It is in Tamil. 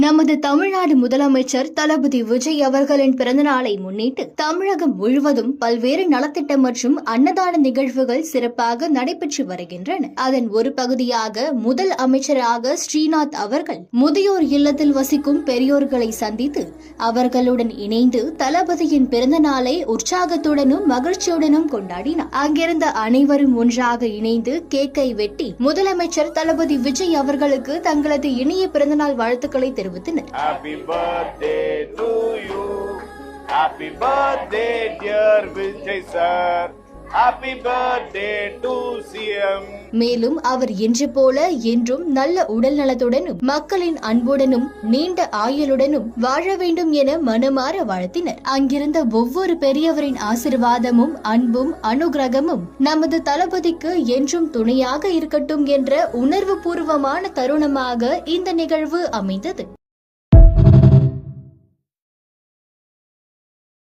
நமது தமிழ்நாடு முதலமைச்சர் தளபதி விஜய் அவர்களின் பிறந்தநாளை முன்னிட்டு தமிழகம் முழுவதும் பல்வேறு நலத்திட்டம் மற்றும் அன்னதான நிகழ்வுகள் சிறப்பாக நடைபெற்று வருகின்றன. அதன் ஒரு பகுதியாக முதல் அமைச்சராக ஸ்ரீநாத் அவர்கள் முதியோர் இல்லத்தில் வசிக்கும் பெரியோர்களை சந்தித்து அவர்களுடன் இணைந்து தளபதியின் பிறந்த நாளை உற்சாகத்துடனும் மகிழ்ச்சியுடனும் கொண்டாடினார். அங்கிருந்த அனைவரும் ஒன்றாக இணைந்து கேக்கை வெட்டி முதலமைச்சர் தளபதி விஜய் அவர்களுக்கு தங்களது இனிய பிறந்தநாள் வாழ்த்துக்களை தெரிவித்தனர். Happy birthday to you. Happy birthday, dear Vijay sir. Happy birthday to CM. மேலும் அவர் என்று போல என்றும் நல்ல உடல் நலத்துடனும் மக்களின் அன்புடனும் நீண்ட ஆயுளுடனும் வாழ வேண்டும் என மனமாற வாழ்த்தினர். அங்கிருந்த ஒவ்வொரு பெரியவரின் ஆசிர்வாதமும் அன்பும் அனுகிரகமும் நமது தளபதிக்கு என்றும் துணையாக இருக்கட்டும் என்ற உணர்வு பூர்வமான தருணமாக இந்த நிகழ்வு அமைந்தது.